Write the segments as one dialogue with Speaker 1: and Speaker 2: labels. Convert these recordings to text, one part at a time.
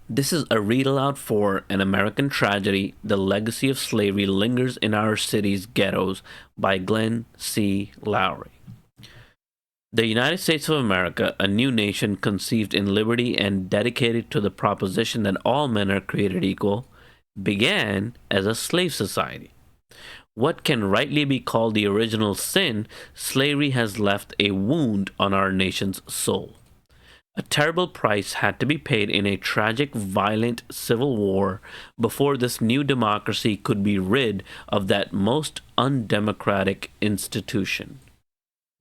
Speaker 1: This is a read aloud for An American Tragedy: The Legacy of Slavery Lingers in Our City's Ghettos by Glenn C. Lowry. The United States of America, a new nation conceived in liberty and dedicated to the proposition that all men are created equal, began as a slave society. What can rightly be called the original sin, slavery has left a wound on our nation's soul. A terrible price had to be paid in a tragic, violent civil war before this new democracy could be rid of that most undemocratic institution.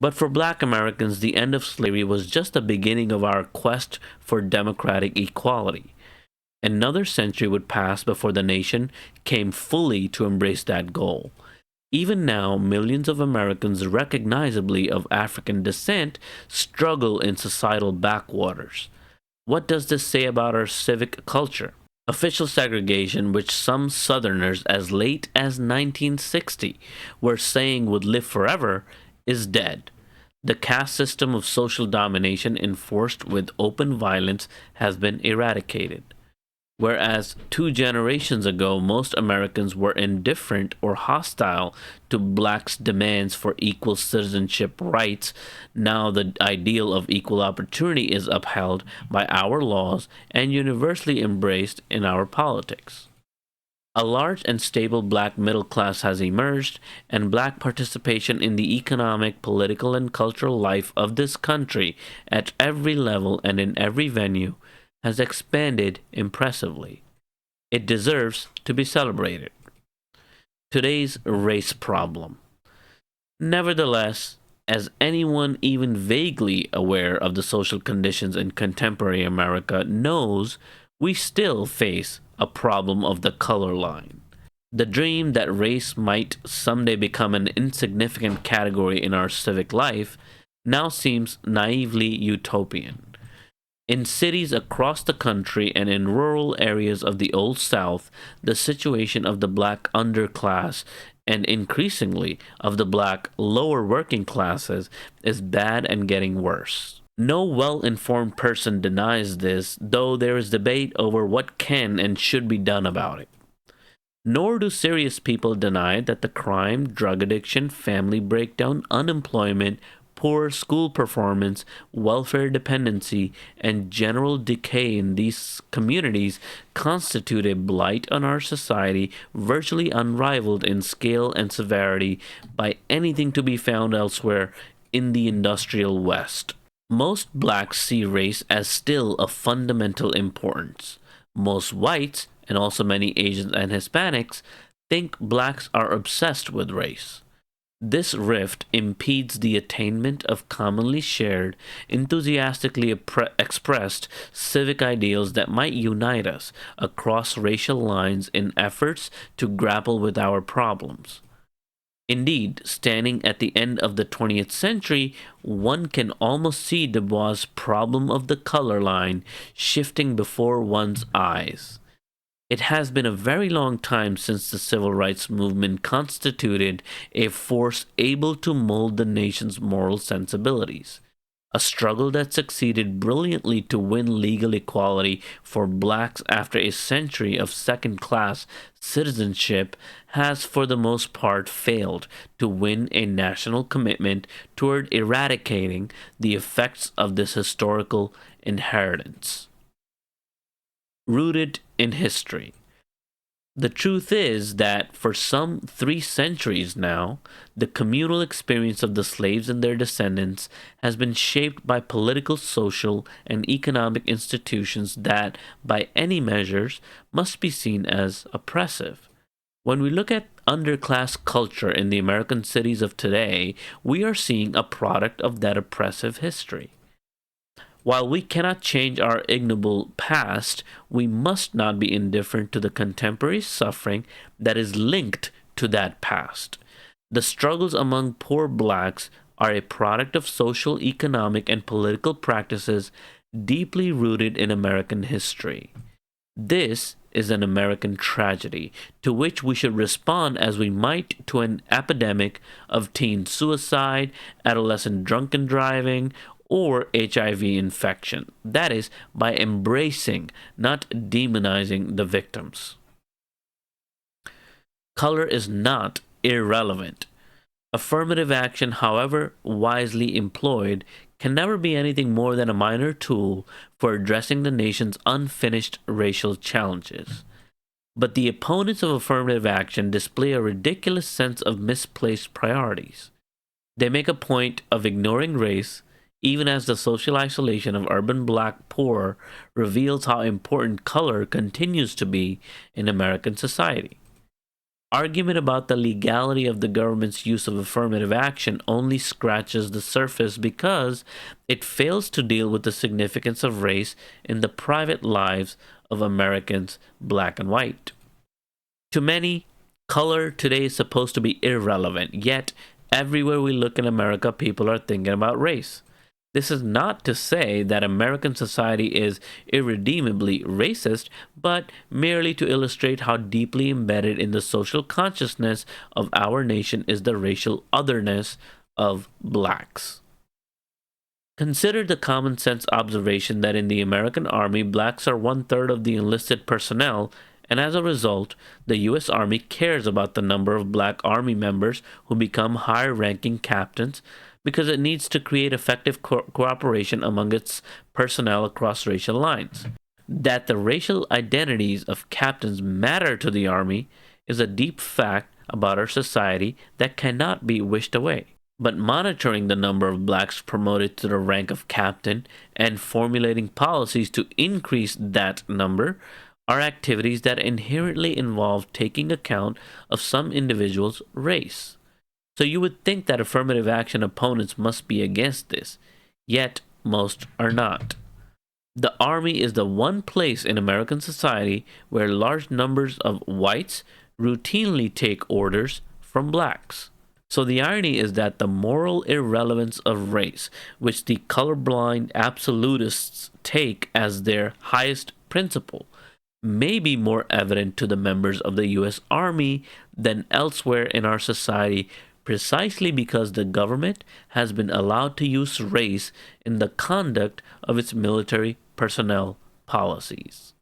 Speaker 1: But for black Americans, the end of slavery was just the beginning of our quest for democratic equality. Another century would pass before the nation came fully to embrace that goal. Even now, millions of Americans recognizably of African descent struggle in societal backwaters. What does this say about our civic culture? Official segregation, which some Southerners as late as 1960 were saying would live forever, is dead. The caste system of social domination enforced with open violence has been eradicated. Whereas 2 generations ago, most Americans were indifferent or hostile to blacks' demands for equal citizenship rights, now the ideal of equal opportunity is upheld by our laws and universally embraced in our politics. A large and stable black middle class has emerged, and black participation in the economic, political, and cultural life of this country at every level and in every venue has expanded impressively. It deserves to be celebrated. Today's race problem. Nevertheless, as anyone even vaguely aware of the social conditions in contemporary America knows, we still face a problem of the color line. The dream that race might someday become an insignificant category in our civic life now seems naively utopian. In cities across the country and in rural areas of the Old South, the situation of the black underclass and increasingly of the black lower working classes is bad and getting worse. No well informed person denies this, though there is debate over what can and should be done about it. Nor do serious people deny that the crime, drug addiction, family breakdown, unemployment, poor school performance, welfare dependency, and general decay in these communities constitute a blight on our society virtually unrivaled in scale and severity by anything to be found elsewhere in the industrial West. Most blacks see race as still of fundamental importance. Most whites, and also many Asians and Hispanics, think blacks are obsessed with race. This rift impedes the attainment of commonly shared, enthusiastically expressed civic ideals that might unite us across racial lines in efforts to grapple with our problems. Indeed, standing at the end of the 20th century, one can almost see Du Bois' problem of the color line shifting before one's eyes. It has been a very long time since the civil rights movement constituted a force able to mold the nation's moral sensibilities. A struggle that succeeded brilliantly to win legal equality for blacks after a century of second class citizenship has, for the most part, failed to win a national commitment toward eradicating the effects of this historical inheritance. Rooted in history. The truth is that for some 3 centuries now, the communal experience of the slaves and their descendants has been shaped by political, social, and economic institutions that, by any measures, must be seen as oppressive. When we look at underclass culture in the American cities of today, we are seeing a product of that oppressive history. While we cannot change our ignoble past, we must not be indifferent to the contemporary suffering that is linked to that past. The struggles among poor blacks are a product of social, economic, and political practices deeply rooted in American history. This is an American tragedy to which we should respond as we might to an epidemic of teen suicide, adolescent drunken driving, or HIV infection. That is, by embracing, not demonizing the victims. Color is not irrelevant. Affirmative action, however wisely employed, can never be anything more than a minor tool for addressing the nation's unfinished racial challenges. But the opponents of affirmative action display a ridiculous sense of misplaced priorities. They make a point of ignoring race, even as the social isolation of urban black poor reveals how important color continues to be in American society. Argument about the legality of the government's use of affirmative action only scratches the surface because it fails to deal with the significance of race in the private lives of Americans, black and white. To many, color today is supposed to be irrelevant, yet everywhere we look in America, people are thinking about race. This is not to say that American society is irredeemably racist, but merely to illustrate how deeply embedded in the social consciousness of our nation is the racial otherness of blacks. Consider the common sense observation that in the American Army, blacks are 1/3 of the enlisted personnel, and as a result, the U.S. Army cares about the number of black Army members who become higher ranking captains because it needs to create effective cooperation among its personnel across racial lines. That the racial identities of captains matter to the Army is a deep fact about our society that cannot be wished away. But monitoring the number of blacks promoted to the rank of captain and formulating policies to increase that number are activities that inherently involve taking account of some individual's race. So you would think that affirmative action opponents must be against this, yet most are not. The Army is the one place in American society where large numbers of whites routinely take orders from blacks. So the irony is that the moral irrelevance of race, which the colorblind absolutists take as their highest principle, may be more evident to the members of the U.S. Army than elsewhere in our society, precisely because the government has been allowed to use race in the conduct of its military personnel policies.